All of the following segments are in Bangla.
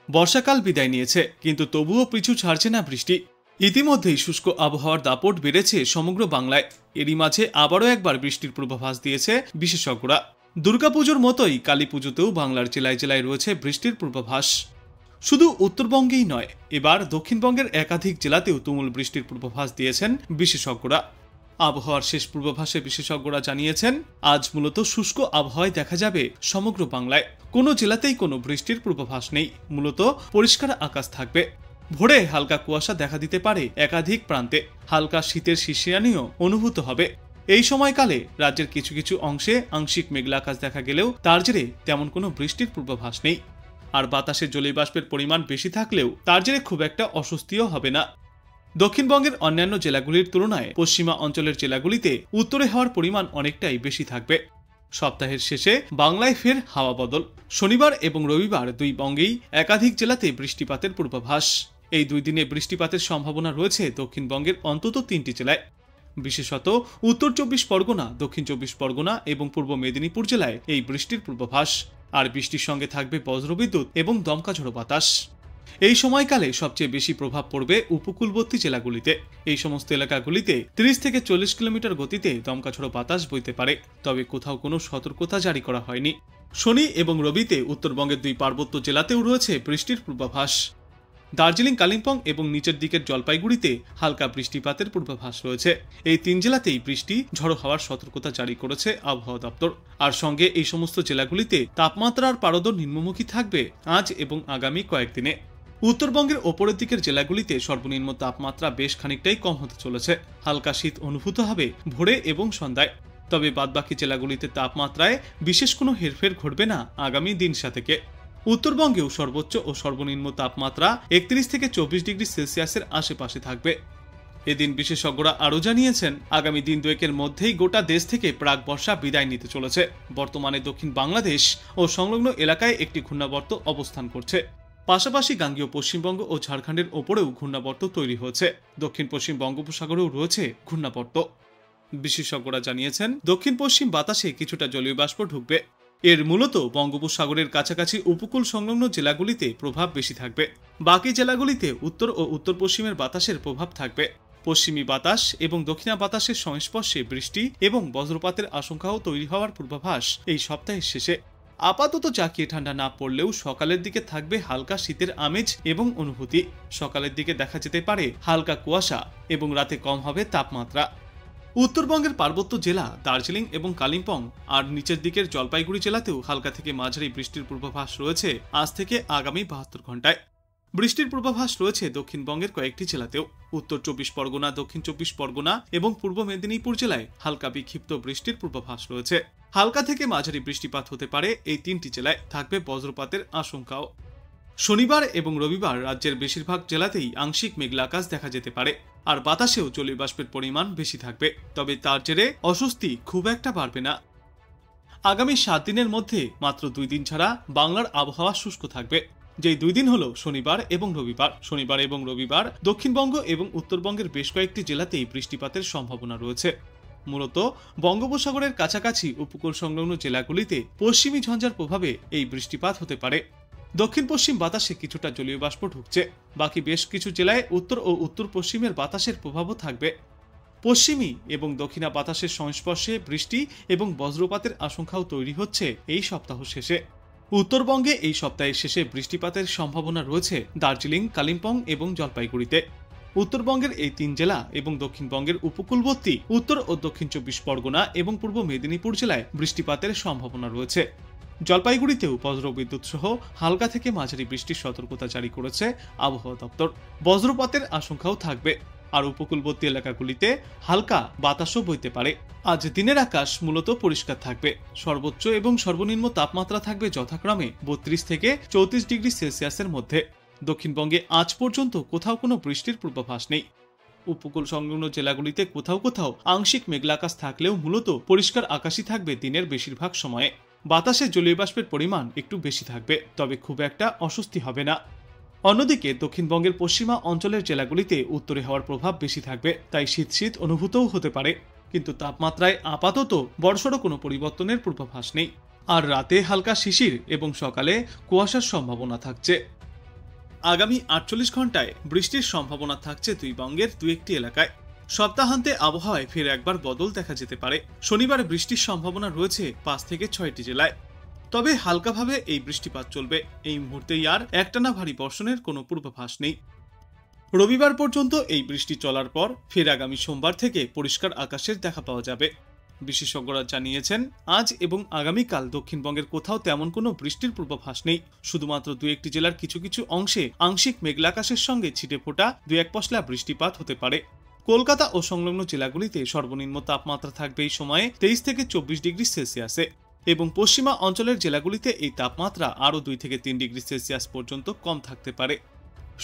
বর্ষাকাল বিদায় নিয়েছে, কিন্তু তবুও পিছু ছাড়ছে না বৃষ্টি। ইতিমধ্যেই শুষ্ক আবহাওয়ার দাপট বেড়েছে সমগ্র বাংলায়। এরই মাঝে আবারও একবার বৃষ্টির পূর্বাভাস দিয়েছে বিশেষজ্ঞরা। দুর্গাপুজোর মতোই কালী পুজোতেও বাংলার জেলায় জেলায় রয়েছে বৃষ্টির পূর্বাভাস। শুধু উত্তরবঙ্গেই নয়, এবার দক্ষিণবঙ্গের একাধিক জেলাতেও তুমুল বৃষ্টির পূর্বাভাস দিয়েছেন বিশেষজ্ঞরা। আবহাওয়ার শেষ পূর্বাভাসে বিশেষজ্ঞরা জানিয়েছেন, আজ মূলত শুষ্ক আবহাওয়ায় দেখা যাবে সমগ্র বাংলায়। কোনো জেলাতেই কোনো বৃষ্টির পূর্বাভাস নেই, মূলত পরিষ্কার আকাশ থাকবে। ভোরে হালকা কুয়াশা দেখা দিতে পারে একাধিক প্রান্তে, হালকা শীতের শিশিরানিও অনুভূত হবে। এই সময়কালে রাজ্যের কিছু কিছু অংশে আংশিক মেঘলা আকাশ দেখা গেলেও তার জেরে তেমন কোনো বৃষ্টির পূর্বাভাস নেই। আর বাতাসে জলীয় বাষ্পের পরিমাণ বেশি থাকলেও তার জেরে খুব একটা অস্বস্তিও হবে না। দক্ষিণবঙ্গের অন্যান্য জেলাগুলির তুলনায় পশ্চিমা অঞ্চলের জেলাগুলিতে উত্তরে হওয়ার পরিমাণ অনেকটাই বেশি থাকবে। সপ্তাহের শেষে বাংলায় ফের হাওয়া বদল। শনিবার এবং রবিবার দুই বঙ্গেই একাধিক জেলাতে বৃষ্টিপাতের পূর্বাভাস। এই দুই দিনে বৃষ্টিপাতের সম্ভাবনা রয়েছে দক্ষিণবঙ্গের অন্তত 3টি জেলায়, বিশেষত উত্তর 24 পরগনা, দক্ষিণ 24 পরগনা এবং পূর্ব মেদিনীপুর জেলায় এই বৃষ্টির পূর্বাভাস। আর বৃষ্টির সঙ্গে থাকবে বজ্রবিদ্যুৎ এবং দমকা ঝড়ো বাতাস। এই সময়কালে সবচেয়ে বেশি প্রভাব পড়বে উপকূলবর্তী জেলাগুলিতে। এই সমস্ত এলাকাগুলিতে 30 থেকে 40 কিলোমিটার গতিতে দমকা ঝড়ো বাতাস বইতে পারে, তবে কোথাও কোনো সতর্কতা জারি করা হয়নি। শনি এবং রবিতে উত্তরবঙ্গের দুই পার্বত্য জেলাতেও রয়েছে বৃষ্টির পূর্বাভাস। দার্জিলিং, কালিম্পং এবং নিচের দিকের জলপাইগুড়িতে হালকা বৃষ্টিপাতের পূর্বাভাস রয়েছে। এই 3 জেলাতেই বৃষ্টি ঝড়ো হওয়ার সতর্কতা জারি করেছে আবহাওয়া দপ্তর। আর সঙ্গে এই সমস্ত জেলাগুলিতে তাপমাত্রার পারদ নিম্নমুখী থাকবে আজ এবং আগামী কয়েকদিনে। উত্তরবঙ্গের ওপরের দিকের জেলাগুলিতে সর্বনিম্ন তাপমাত্রা বেশ খানিকটাই কম হতে চলেছে। হালকা শীত অনুভূত হবে ভোরে এবং সন্ধ্যায়। তবে বাদবাকি জেলাগুলিতে তাপমাত্রায় বিশেষ কোনো হেরফের ঘটবে না আগামী দিন থেকে। উত্তরবঙ্গেও সর্বোচ্চ ও সর্বনিম্ন তাপমাত্রা 31 থেকে 24 ডিগ্রি সেলসিয়াসের আশেপাশে থাকবে। এদিন বিশেষজ্ঞরা আরও জানিয়েছেন, আগামী দিন দুয়েকের মধ্যেই গোটা দেশ থেকে প্রাক বর্ষা বিদায় নিতে চলেছে। বর্তমানে দক্ষিণ বাংলাদেশ ও সংলগ্ন এলাকায় একটি ঘূর্ণাবর্ত অবস্থান করছে। পাশাপাশি গাঙ্গেয় পশ্চিমবঙ্গ ও ঝাড়খণ্ডের ওপরেও ঘূর্ণাবর্ত তৈরি হয়েছে। দক্ষিণ পশ্চিম বঙ্গোপসাগরেও রয়েছে ঘূর্ণাবর্ত। বিশেষজ্ঞরা জানিয়েছেন, দক্ষিণ পশ্চিম বাতাসে কিছুটা জলীয় বাষ্প ঢুকবে। এর মূলত বঙ্গোপসাগরের কাছাকাছি উপকূল সংলগ্ন জেলাগুলিতে প্রভাব বেশি থাকবে। বাকি জেলাগুলিতে উত্তর ও উত্তর পশ্চিমের বাতাসের প্রভাব থাকবে। পশ্চিমী বাতাস এবং দক্ষিণা বাতাসের সংস্পর্শে বৃষ্টি এবং বজ্রপাতের আশঙ্কাও তৈরি হওয়ার পূর্বাভাস এই সপ্তাহের শেষে। আপাতত জাকিয়ে ঠান্ডা না পড়লেও সকালের দিকে থাকবে হালকা শীতের আমেজ এবং অনুভূতি। সকালের দিকে দেখা যেতে পারে হালকা কুয়াশা এবং রাতে কম হবে তাপমাত্রা। উত্তরবঙ্গের পার্বত্য জেলা দার্জিলিং এবং কালিম্পং আর নিচের দিকের জলপাইগুড়ি জেলাতেও হালকা থেকে মাঝারি বৃষ্টির পূর্বাভাস রয়েছে আজ থেকে আগামী 72 ঘন্টায়। বৃষ্টির পূর্বাভাস রয়েছে দক্ষিণবঙ্গের কয়েকটি জেলাতেও। উত্তর 24 পরগনা, দক্ষিণ 24 পরগনা এবং পূর্ব মেদিনীপুর জেলায় হালকা বিক্ষিপ্ত বৃষ্টির পূর্বাভাস রয়েছে। হালকা থেকে মাঝারি বৃষ্টিপাত হতে পারে এই 3টি জেলায়, থাকবে বজ্রপাতের আশঙ্কাও। শনিবার এবং রবিবার রাজ্যের বেশিরভাগ জেলাতেই আংশিক মেঘলা আকাশ দেখা যেতে পারে। আর বাতাসেও জলীয় বাষ্পের পরিমাণ বেশি থাকবে, তবে তার জেরে অস্বস্তি খুব একটা বাড়বে না। আগামী 7 দিনের মধ্যে মাত্র 2 দিন ছাড়া বাংলার আবহাওয়া শুষ্ক থাকবে। যেই 2 দিন হলো শনিবার এবং রবিবার। শনিবার এবং রবিবার দক্ষিণবঙ্গ এবং উত্তরবঙ্গের বেশ কয়েকটি জেলাতেই বৃষ্টিপাতের সম্ভাবনা রয়েছে। মূলত বঙ্গোপসাগরের কাছাকাছি উপকূল সংলগ্ন জেলাগুলিতে পশ্চিমী ঝঞ্ঝার প্রভাবে এই বৃষ্টিপাত হতে পারে। দক্ষিণ পশ্চিম বাতাসে কিছুটা জলীয় বাষ্প ঢুকছে। বাকি বেশ কিছু জেলায় উত্তর ও উত্তর পশ্চিমের বাতাসের প্রভাবও থাকবে। পশ্চিমী এবং দক্ষিণা বাতাসের সংস্পর্শে বৃষ্টি এবং বজ্রপাতের আশঙ্কাও তৈরি হচ্ছে এই সপ্তাহ শেষে। উত্তরবঙ্গে এই সপ্তাহের শেষে বৃষ্টিপাতের সম্ভাবনা রয়েছে দার্জিলিং, কালিম্পং এবং জলপাইগুড়িতে। উত্তরবঙ্গের এই 3 জেলা এবং দক্ষিণবঙ্গের উপকূলবর্তী উত্তর ও দক্ষিণ 24 পরগনা এবং পূর্ব মেদিনীপুর জেলায় বৃষ্টিপাতের সম্ভাবনা রয়েছে। জলপাইগুড়িতেও বজ্রবিদ্যুৎ সহ হালকা থেকে মাঝারি বৃষ্টির সতর্কতা জারি করেছে আবহাওয়া দপ্তর। বজ্রপাতের আশঙ্কাও থাকবে। আর উপকূলবর্তী এলাকাগুলিতে হালকা বাতাসও বইতে পারে। আজ দিনের আকাশ মূলত পরিষ্কার থাকবে। সর্বোচ্চ এবং সর্বনিম্ন তাপমাত্রা থাকবে যথাক্রমে 32 থেকে 34 ডিগ্রি সেলসিয়াসের মধ্যে। দক্ষিণবঙ্গে আজ পর্যন্ত কোথাও কোনো বৃষ্টির পূর্বাভাস নেই। উপকূল সংলগ্ন জেলাগুলিতে কোথাও কোথাও আংশিক মেঘলা আকাশ থাকলেও মূলত পরিষ্কার আকাশই থাকবে দিনের বেশিরভাগ সময়ে। বাতাসে জলীয় বাষ্পের পরিমাণ একটু বেশি থাকবে, তবে খুব একটা অস্বস্তি হবে না। অন্যদিকে দক্ষিণবঙ্গের পশ্চিমা অঞ্চলের জেলাগুলিতে উত্তরে হওয়ার প্রভাব বেশি থাকবে, তাই শীত শীত অনুভূতও হতে পারে। কিন্তু তাপমাত্রায় আপাতত বড়সড় কোনো পরিবর্তনের পূর্বাভাস নেই। আর রাতে হালকা শিশির এবং সকালে কুয়াশার সম্ভাবনা থাকছে। আগামী 48 ঘন্টায় বৃষ্টির সম্ভাবনা থাকছে দুই বঙ্গের দু একটি এলাকায়। সপ্তাহান্তে আবহাওয়ায় ফের একবার বদল দেখা যেতে পারে। শনিবার বৃষ্টির সম্ভাবনা রয়েছে 5 থেকে 6টি জেলায়। তবে হালকাভাবে এই বৃষ্টিপাত চলবে। এই মুহূর্তেই আর একটানা ভারী বর্ষণের কোনো পূর্বাভাস নেই। রবিবার পর্যন্ত এই বৃষ্টি চলার পর ফের আগামী সোমবার থেকে পরিষ্কার আকাশের দেখা পাওয়া যাবে। বিশেষজ্ঞরা জানিয়েছেন, আজ এবং আগামীকাল দক্ষিণবঙ্গের কোথাও তেমন কোনো বৃষ্টির পূর্বাভাস নেই। শুধুমাত্র দু একটি জেলার কিছু কিছু অংশে আংশিক মেঘলা আকাশের সঙ্গে ছিটে ফোটা দু এক পশলা বৃষ্টিপাত হতে পারে। কলকাতা ও সংলগ্ন জেলাগুলিতে সর্বনিম্ন তাপমাত্রা থাকবে এই সময়ে 23 থেকে 24 ডিগ্রি সেলসিয়াসে এবং পশ্চিমা অঞ্চলের জেলাগুলিতে এই তাপমাত্রা আরও 2 থেকে 3 ডিগ্রি সেলসিয়াস পর্যন্ত কম থাকতে পারে।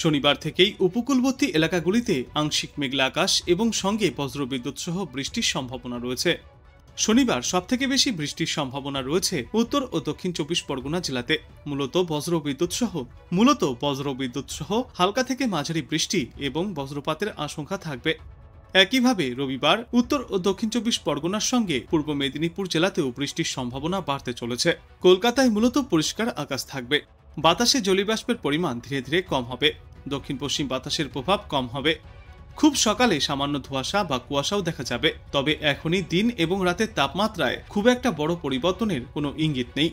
শনিবার থেকেই উপকূলবর্তী এলাকাগুলিতে আংশিক মেঘলা আকাশ এবং সঙ্গে বজ্রবিদ্যুৎ সহ বৃষ্টির সম্ভাবনা রয়েছে। শনিবার সবথেকে বেশি বৃষ্টির সম্ভাবনা রয়েছে উত্তর ও দক্ষিণ 24 পরগনা জেলাতে। মূলত বজ্রবিদ্যুৎ সহ হালকা থেকে মাঝারি বৃষ্টি এবং বজ্রপাতের আশঙ্কা থাকবে। একইভাবে রবিবার উত্তর ও দক্ষিণ 24 পরগনার সঙ্গে পূর্ব মেদিনীপুর জেলাতেও বৃষ্টির সম্ভাবনা বাড়তে চলেছে। কলকাতায় মূলত পরিষ্কার আকাশ থাকবে। বাতাসে জলীয়বাষ্পের পরিমাণ ধীরে ধীরে কম হবে। দক্ষিণ পশ্চিম বাতাসের প্রভাব কম হবে। খুব সকালে সামান্য ধোঁয়াশা বা কুয়াশাও দেখা যাবে। তবে এখনই দিন এবং রাতের তাপমাত্রায় খুব একটা বড় পরিবর্তনের কোনো ইঙ্গিত নেই।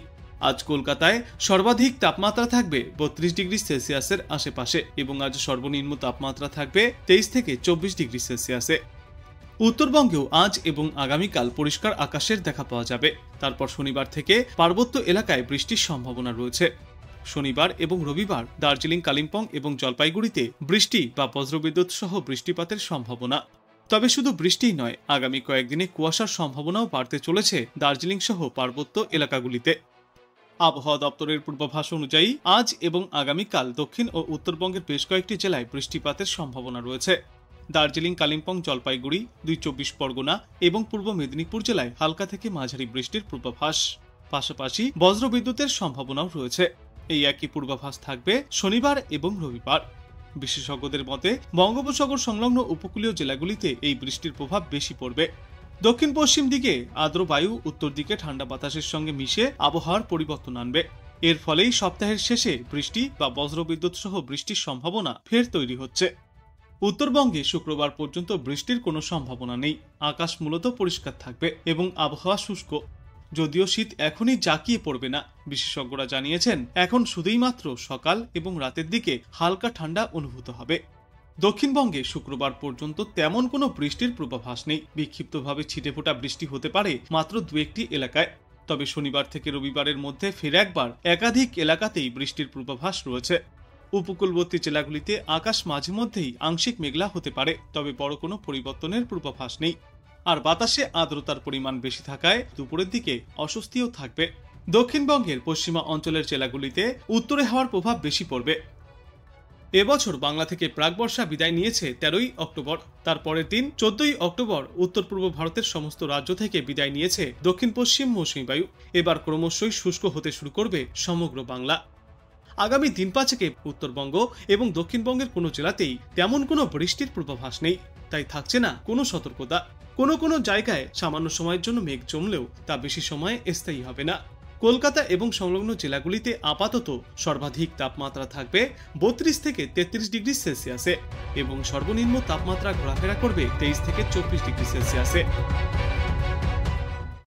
আজ কলকাতায় সর্বাধিক তাপমাত্রা থাকবে 32 ডিগ্রি সেলসিয়াসের আশেপাশে এবং আজ সর্বনিম্ন তাপমাত্রা থাকবে 23 থেকে 24 ডিগ্রি সেলসিয়াসে। উত্তরবঙ্গেও আজ এবং আগামীকাল পরিষ্কার আকাশের দেখা পাওয়া যাবে। তারপর শনিবার থেকে পার্বত্য এলাকায় বৃষ্টির সম্ভাবনা রয়েছে। শনিবার এবং রবিবার দার্জিলিং, কালিম্পং এবং জলপাইগুড়িতে বৃষ্টি বা বজ্রবিদ্যুৎ সহ বৃষ্টিপাতের সম্ভাবনা। তবে শুধু বৃষ্টিই নয়, আগামী কয়েকদিনে কুয়াশার সম্ভাবনাও বাড়তে চলেছে দার্জিলিং সহ পার্বত্য এলাকাগুলিতে। আবহাওয়া দপ্তরের পূর্বাভাস অনুযায়ী আজ এবং আগামীকাল দক্ষিণ ও উত্তরবঙ্গের বেশ কয়েকটি জেলায় বৃষ্টিপাতের সম্ভাবনা রয়েছে। দার্জিলিং, কালিম্পং, জলপাইগুড়ি, 24 পরগনা এবং পূর্ব মেদিনীপুর জেলায় হালকা থেকে মাঝারি বৃষ্টির পূর্বাভাস। পাশাপাশি বজ্রবিদ্যুতের সম্ভাবনাও রয়েছে। এই একই পূর্বাভাস থাকবে শনিবার এবং রবিবার। বিশেষজ্ঞদের মতে বঙ্গোপসাগর সংলগ্ন উপকূলীয় জেলাগুলিতে এই বৃষ্টির প্রভাব বেশি পড়বে। দক্ষিণ পশ্চিম দিকে আর্দ্র বায়ু উত্তর দিকে ঠান্ডা বাতাসের সঙ্গে মিশে আবহাওয়ার পরিবর্তন আনবে। এর ফলেই সপ্তাহের শেষে বৃষ্টি বা বজ্রবিদ্যুৎ সহ বৃষ্টির সম্ভাবনা ফের তৈরি হচ্ছে। উত্তরবঙ্গে শুক্রবার পর্যন্ত বৃষ্টির কোনো সম্ভাবনা নেই। আকাশ মূলত পরিষ্কার থাকবে এবং আবহাওয়া শুষ্ক। যদিও শীত এখনই জাঁকিয়ে পড়বে না। বিশেষজ্ঞরা জানিয়েছেন, এখন শুধুই মাত্র সকাল এবং রাতের দিকে হালকা ঠান্ডা অনুভূত হবে। দক্ষিণবঙ্গে শুক্রবার পর্যন্ত তেমন কোনো বৃষ্টির পূর্বাভাস নেই। বিক্ষিপ্তভাবে ছিটেফোঁটা বৃষ্টি হতে পারে মাত্র দু একটি এলাকায়। তবে শনিবার থেকে রবিবারের মধ্যে ফের একবার একাধিক এলাকাতেই বৃষ্টির পূর্বাভাস রয়েছে। উপকূলবর্তী জেলাগুলিতে আকাশ মাঝে মধ্যেই আংশিক মেঘলা হতে পারে, তবে বড় কোনো পরিবর্তনের পূর্বাভাস নেই। আর বাতাসে আর্দ্রতার পরিমাণ বেশি থাকায় দুপুরের দিকে অস্বস্তিও থাকবে। দক্ষিণবঙ্গের পশ্চিমা অঞ্চলের জেলাগুলিতে উত্তরে হাওয়ার প্রভাব বেশি পড়বে। এবছর বাংলা থেকে প্রাকবর্ষা বিদায় নিয়েছে 13ই অক্টোবর। তার পরের দিন 14ই অক্টোবর উত্তর পূর্ব ভারতের সমস্ত রাজ্য থেকে বিদায় নিয়েছে দক্ষিণ পশ্চিম মৌসুমী বায়ু। এবার ক্রমশই শুষ্ক হতে শুরু করবে সমগ্র বাংলা। আগামী দিন পাঁচেকে উত্তরবঙ্গ এবং দক্ষিণবঙ্গের কোনো জেলাতেই তেমন কোনো বৃষ্টির পূর্বাভাস নেই। তাই থাকছে না কোনো সতর্কতা। কোনো কোনো জায়গায় সামান্য সময়ের জন্য মেঘ জমলেও তা বেশি সময় স্থায়ী হবে না। কলকাতা এবং সংলগ্ন জেলাগুলিতে আপাতত সর্বাধিক তাপমাত্রা থাকবে 32 থেকে 33 ডিগ্রি সেলসিয়াসে এবং সর্বনিম্ন তাপমাত্রা ঘোরাফেরা করবে 23 থেকে 24 ডিগ্রি সেলসিয়াসে।